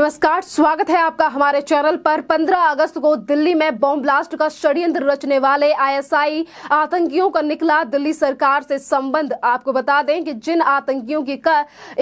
नमस्कार, स्वागत है आपका हमारे चैनल पर। 15 अगस्त को दिल्ली में बॉम्ब ब्लास्ट का षड्यंत्र रचने वाले आईएसआई आतंकियों का निकला दिल्ली सरकार से संबंध। आपको बता दें कि जिन आतंकियों की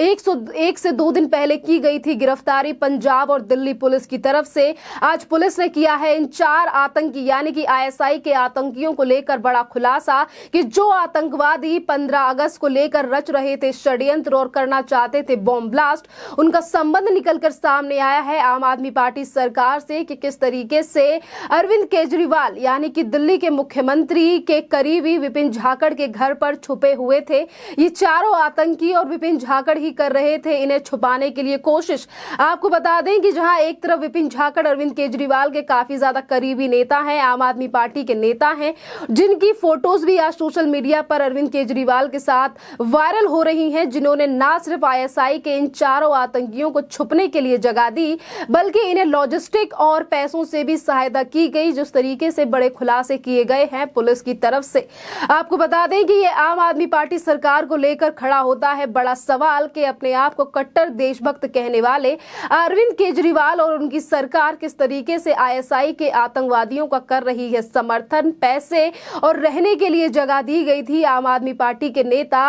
101 से 2 दिन पहले की गई थी गिरफ्तारी पंजाब और दिल्ली पुलिस की तरफ से, आज पुलिस ने किया है इन 4 आतंकी यानी कि आईएसआई के आतंकियों को लेकर बड़ा खुलासा कि जो आतंकवादी 15 अगस्त को लेकर रच रहे थे षड्यंत्र और करना चाहते थे बॉम्ब ब्लास्ट, उनका संबंध निकलकर सामने आया है आम आदमी पार्टी सरकार से कि किस तरीके से अरविंद केजरीवाल यानी कि दिल्ली के मुख्यमंत्री के करीबी विपिन झाकड़ के घर पर छुपे हुए थे। ये चारों आतंकी और विपिन झाकड़ ही कर रहे थे इन्हें छुपाने के लिए कोशिश। आपको बता दें कि जहां एक तरफ विपिन झाकड़ अरविंद केजरीवाल के काफी ज्यादा करीबी नेता हैं, आम आदमी पार्टी के नेता हैं, जिनकी फोटोज भी आज सोशल मीडिया पर अरविंद केजरीवाल के साथ वायरल हो रही हैं, जिन्होंने न सिर्फ आईएसआई के इन चारों आतंकियों को छुपने के लिए जगह दी बल्कि इन्हें लॉजिस्टिक और पैसों से भी सहायता की गई, जिस तरीके से बड़े खुलासे किए गए हैं पुलिस की तरफ से। आपको बता दें कि ये आम आदमी पार्टी सरकार को लेकर खड़ा होता है बड़ा सवाल कि अपने आप को कट्टर देशभक्त कहने वाले अरविंद केजरीवाल और उनकी सरकार किस तरीके से आईएसआई के आतंकवादियों का कर रही है समर्थन। पैसे और रहने के लिए जगह दी गई थी आम आदमी पार्टी के नेता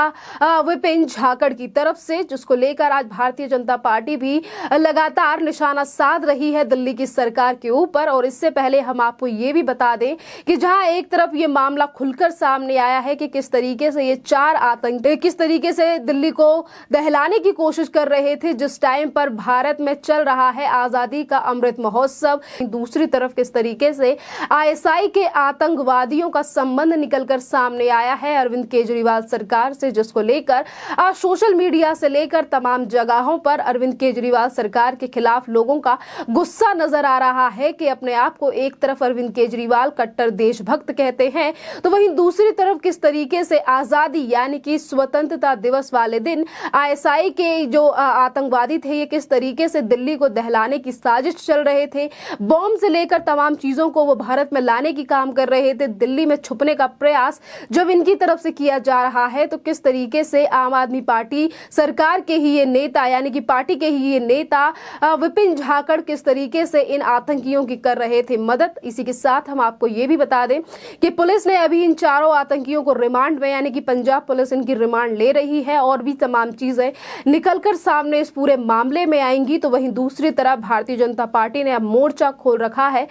विपिन झाकड़ की तरफ से, जिसको लेकर आज भारतीय जनता पार्टी भी लगातार निशाना साध रही है दिल्ली की सरकार के ऊपर। और इससे पहले हम आपको ये भी बता दें कि जहां एक तरफ ये मामला खुलकर सामने आया है कि किस तरीके से ये 4 आतंकी किस तरीके से दिल्ली को दहलाने की कोशिश कर रहे थे जिस टाइम पर भारत में चल रहा है आजादी का अमृत महोत्सव, दूसरी तरफ किस तरीके से आईएसआई के आतंकवादियों का संबंध निकलकर सामने आया है अरविंद केजरीवाल सरकार से, जिसको लेकर आज सोशल मीडिया से लेकर तमाम जगहों पर अरविंद केजरीवाल सरकार के खिलाफ लोगों का गुस्सा नजर आ रहा है कि अपने आप को एक तरफ अरविंद केजरीवाल कट्टर देशभक्त कहते हैं तो वहीं दूसरी तरफ किस तरीके से आजादी यानी कि स्वतंत्रता दिवस वाले दिन आईएसआई के जो आतंकवादी थे ये किस तरीके से दिल्ली को दहलाने की साजिश चल रहे थे, बॉम्ब से लेकर तमाम चीजों को वो भारत में लाने की काम कर रहे थे। दिल्ली में छुपने का प्रयास जब इनकी तरफ से किया जा रहा है तो किस तरीके से आम आदमी पार्टी सरकार के ही ये नेता यानी कि पार्टी के ही ये नेता विपिन झाकड़ किस तरीके से इन आतंकियों की कर रहे थे मदद। इसी के साथ हम आपको ये भी बता दें कि पुलिस ने अभी इन चारों आतंकियों को रिमांड में यानी कि पंजाब पुलिस इनकी रिमांड ले रही है और भी तमाम चीजें निकलकर सामने इस पूरे मामले में आएंगी। तो वहीं दूसरी तरफ भारतीय जनता पार्टी ने अब मोर्चा खोल रखा है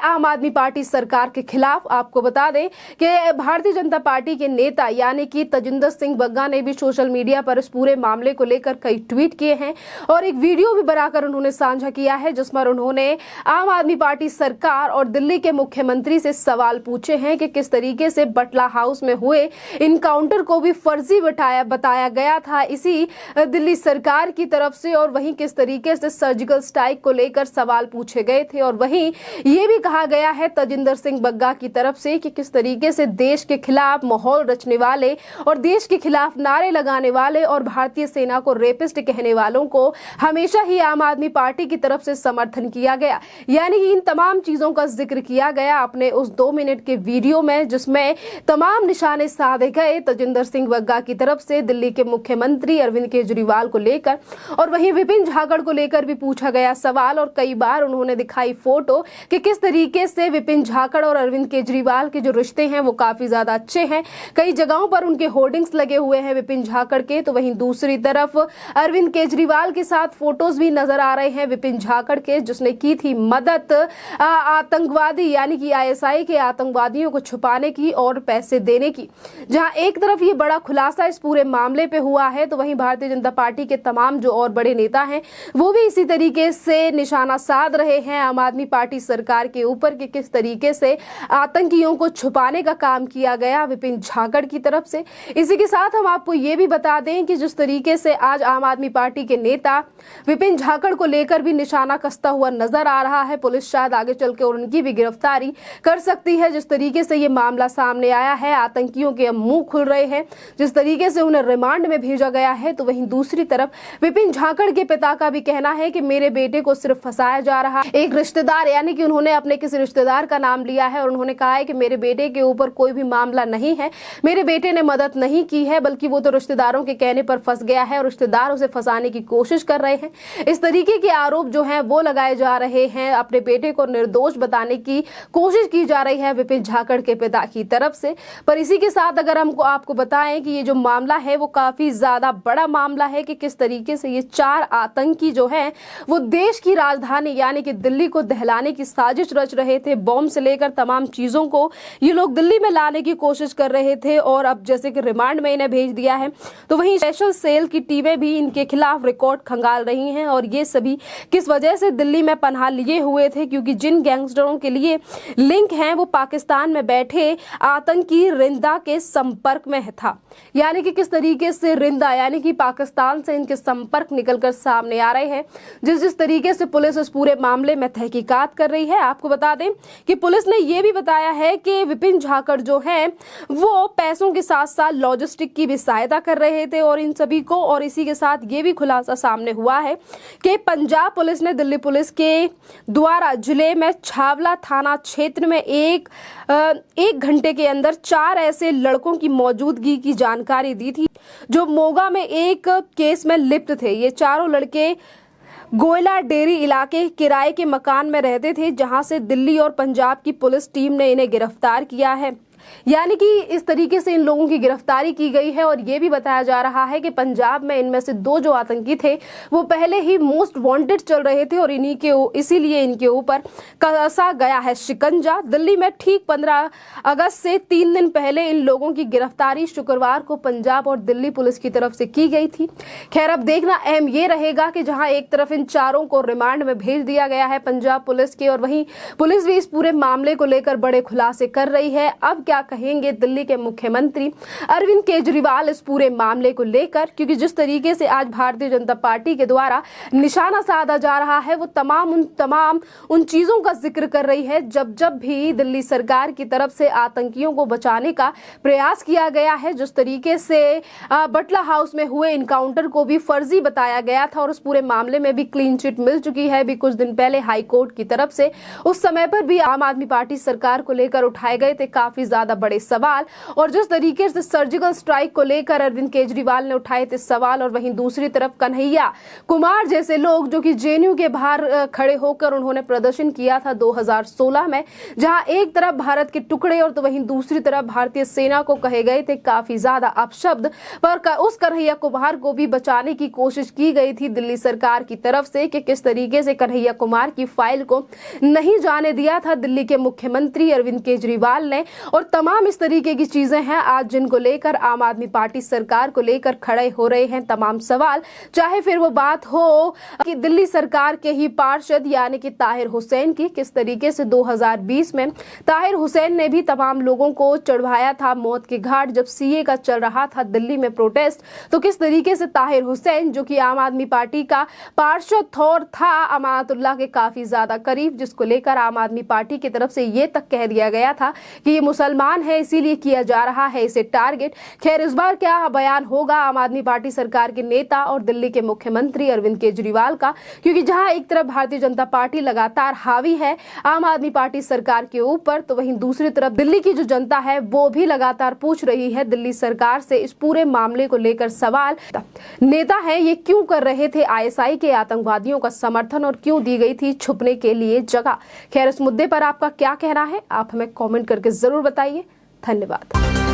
आम आदमी पार्टी सरकार के खिलाफ। आपको बता दें कि भारतीय जनता पार्टी के नेता यानी कि तजिंदर सिंह बग्गा ने भी सोशल मीडिया पर इस पूरे मामले को लेकर कई ट्वीट किए हैं और एक वीडियो भी बनाकर उन्होंने साझा किया है जिसमें उन्होंने आम आदमी पार्टी सरकार और दिल्ली के मुख्यमंत्री से सवाल पूछे हैं कि किस तरीके से बटला हाउस में हुए इनकाउंटर को भी फर्जी बताया गया था इसी दिल्ली सरकार की तरफ से, और वहीं किस तरीके से सर्जिकल स्ट्राइक को लेकर सवाल पूछे गए थे। और वहीं ये भी कहा गया है तजिंदर सिंह बग्गा की तरफ से कि किस तरीके से देश के खिलाफ माहौल रचने वाले और देश के खिलाफ नारे लगाने वाले और भारतीय सेना को रेपिस्ट कहने वालों को हमेशा ही आम आदमी पार्टी की तरफ से समर्थन किया गया। यानी इन तमाम चीजों का जिक्र किया गया अपने उस 2 मिनट के वीडियो में जिसमें तमाम निशाने साधे गए तजिंदर सिंह बग्गा की तरफ से दिल्ली के मुख्यमंत्री अरविंद केजरीवाल को लेकर, और वहीं विपिन झाकड़ को लेकर भी पूछा गया सवाल और कई बार उन्होंने दिखाई फोटो कि किस तरीके से विपिन झाकड़ और अरविंद केजरीवाल के जो रिश्ते हैं वो काफी ज्यादा अच्छे हैं। कई जगहों पर उनके होर्डिंग्स लगे हुए हैं विपिन झाकड़ के। तो वहीं दूसरी तरफ अरविंद केजरीवाल के साथ फोटोज भी नजर आ रहे हैं विपिन झाकड़ के, जिसने की थी मदद आतंकवादी यानी कि आईएसआई के आतंकवादियों को छुपाने की और पैसे देने की। जहां एक तरफ ये बड़ा खुलासा इस पूरे मामले पे हुआ है तो वहीं भारतीय जनता पार्टी के तमाम जो और बड़े नेता हैं वो भी इसी तरीके से निशाना साध रहे हैं आम आदमी पार्टी सरकार के ऊपर कि किस तरीके से आतंकियों को छुपाने का काम किया गया विपिन झाकड़ की तरफ से। इसी के साथ हम आपको ये भी बता दें कि जिस तरीके से आज आम आदमी पार्टी के नेता विपिन झाकड़ को लेकर भी निशाना कसता हुआ नजर आ रहा है, पुलिस शायद आगे चल के उनकी भी गिरफ्तारी कर सकती है। जिस तरीके से ये मामला सामने आया है आतंकियों के मुंह खुल रहे हैं, जिस तरीके से उन्हें रिमांड में भेजा गया है। तो वहीं दूसरी तरफ विपिन झाकड़ के पिता का भी कहना है कि मेरे बेटे को सिर्फ फंसाया जा रहा है। एक रिश्तेदार यानी कि उन्होंने अपने किसी रिश्तेदार का नाम लिया है और उन्होंने कहा है कि मेरे बेटे के ऊपर कोई भी मामला नहीं है, मेरे बेटे ने मदद नहीं की है, बल्कि वो तो रिश्तेदारों के कहने पर फंस गया है और रिश्तेदार उसे फंसाने की कोशिश कर रहे हैं। इस तरीके तरीके के आरोप जो हैं वो लगाए जा रहे हैं। अपने बेटे को निर्दोष बताने की कोशिश की जा रही है विपिन झाकड़ के पिता की तरफ से। पर इसी के साथ अगर हमको आपको बताएं कि ये जो मामला है वो काफी ज्यादा बड़ा मामला है कि किस तरीके से ये 4 आतंकी जो हैं वो देश की राजधानी यानी कि दिल्ली को दहलाने की साजिश रच रहे थे। बॉम्ब से लेकर तमाम चीजों को ये लोग दिल्ली में लाने की कोशिश कर रहे थे और अब जैसे कि रिमांड में इन्हें भेज दिया है, तो वहीं स्पेशल सेल की टीमें भी इनके खिलाफ रिकॉर्ड खंगाल रही हैं। और ये सभी किस वजह से दिल्ली में पनाह लिए हुए थे, क्योंकि जिन गैंगस्टरों के लिए लिंक हैं वो पाकिस्तान में बैठे आतंकी रिंदा के संपर्क में था। यानी कि किस तरीके से रिंदा यानी कि पाकिस्तान से इनके संपर्क निकलकर सामने आ रहे हैं। जिस तरीके से पुलिस इस पूरे मामले में तहकीकात कर रही है। आपको बता दें कि पुलिस ने यह भी बताया है कि विपिन झाकड़ जो हैं वो पैसों के साथ साथ लॉजिस्टिक की भी सहायता कर रहे थे और इन सभी को। और इसी के साथ ये भी खुलासा सामने हुआ है कि पंजाब पुलिस ने दिल्ली पुलिस के द्वारा जिले में छावला थाना क्षेत्र में एक घंटे के अंदर 4 ऐसे लड़कों की मौजूदगी की जानकारी दी थी जो मोगा में एक केस में लिप्त थे। ये चारों लड़के गोयला डेरी इलाके किराए के मकान में रहते थे, जहां से दिल्ली और पंजाब की पुलिस टीम ने इन्हें गिरफ्तार किया है। यानी कि इस तरीके से इन लोगों की गिरफ्तारी की गई है। और ये भी बताया जा रहा है कि पंजाब में इनमें से 2 जो आतंकी थे वो पहले ही मोस्ट वांटेड चल रहे थे और इसीलिए इनके ऊपर कसा गया है शिकंजा। दिल्ली में ठीक 15 अगस्त से 3 दिन पहले इन लोगों की गिरफ्तारी शुक्रवार को पंजाब और दिल्ली पुलिस की तरफ से की गई थी। खैर, अब देखना अहम ये रहेगा कि जहां एक तरफ इन चारों को रिमांड में भेज दिया गया है पंजाब पुलिस के, और वहीं पुलिस भी इस पूरे मामले को लेकर बड़े खुलासे कर रही है। अब क्या कहेंगे दिल्ली के मुख्यमंत्री अरविंद केजरीवाल इस पूरे मामले को लेकर, क्योंकि जिस तरीके से आज भारतीय जनता पार्टी के द्वारा निशाना साधा जा रहा है वो तमाम उन चीजों का जिक्र कर रही है जब भी दिल्ली सरकार की तरफ से आतंकियों को बचाने का प्रयास किया गया है। जिस तरीके से बटला हाउस में हुए इनकाउंटर को भी फर्जी बताया गया था और उस पूरे मामले में भी क्लीन चिट मिल चुकी है भी कुछ दिन पहले हाई कोर्ट की तरफ से। उस समय पर भी आम आदमी पार्टी सरकार को लेकर उठाए गए थे काफी ज्यादा बड़े सवाल, और जिस तरीके से सर्जिकल स्ट्राइक को लेकर अरविंद केजरीवाल ने उठाए थे सवाल, और वहीं दूसरी तरफ कन्हैया कुमार जैसे लोग जो कि जेएनयू के बाहर खड़े होकर उन्होंने प्रदर्शन किया था 2016 में, जहां एक तरफ भारत के टुकड़े और तो वहीं दूसरी तरफ भारतीय सेना को कहे गए थे काफी ज्यादा अपशब्द, पर उस कन्हैया कुमार को भी बचाने की कोशिश की गई थी दिल्ली सरकार की तरफ से कि किस तरीके से कन्हैया कुमार की फाइल को नहीं जाने दिया था दिल्ली के मुख्यमंत्री अरविंद केजरीवाल ने। और तमाम इस तरीके की चीजें हैं आज जिनको लेकर आम आदमी पार्टी सरकार को लेकर खड़े हो रहे हैं तमाम सवाल, चाहे फिर वो बात हो कि दिल्ली सरकार के ही पार्षद यानी कि ताहिर हुसैन की, किस तरीके से 2020 में ताहिर हुसैन ने भी तमाम लोगों को चढ़वाया था मौत के घाट जब सीए का चल रहा था दिल्ली में प्रोटेस्ट, तो किस तरीके से ताहिर हुसैन जो कि आम आदमी पार्टी का पार्षद था अमानतुल्लाह के काफी ज्यादा करीब, जिसको लेकर आम आदमी पार्टी की तरफ से ये तक कह दिया गया था कि ये मुसलमान है इसीलिए किया जा रहा है इसे टारगेट। खैर, इस बार क्या बयान होगा आम आदमी पार्टी सरकार के नेता और दिल्ली के मुख्यमंत्री अरविंद केजरीवाल का, क्योंकि जहां एक तरफ भारतीय जनता पार्टी लगातार हावी है आम आदमी पार्टी सरकार के ऊपर, तो वहीं दूसरी तरफ दिल्ली की जो जनता है वो भी लगातार पूछ रही है दिल्ली सरकार से इस पूरे मामले को लेकर सवाल। नेता है ये क्यों कर रहे थे आईएसआई के आतंकवादियों का समर्थन और क्यों दी गई थी छुपने के लिए जगह। खैर, इस मुद्दे पर आपका क्या कहना है आप हमें कमेंट करके जरूर बताइए। धन्यवाद।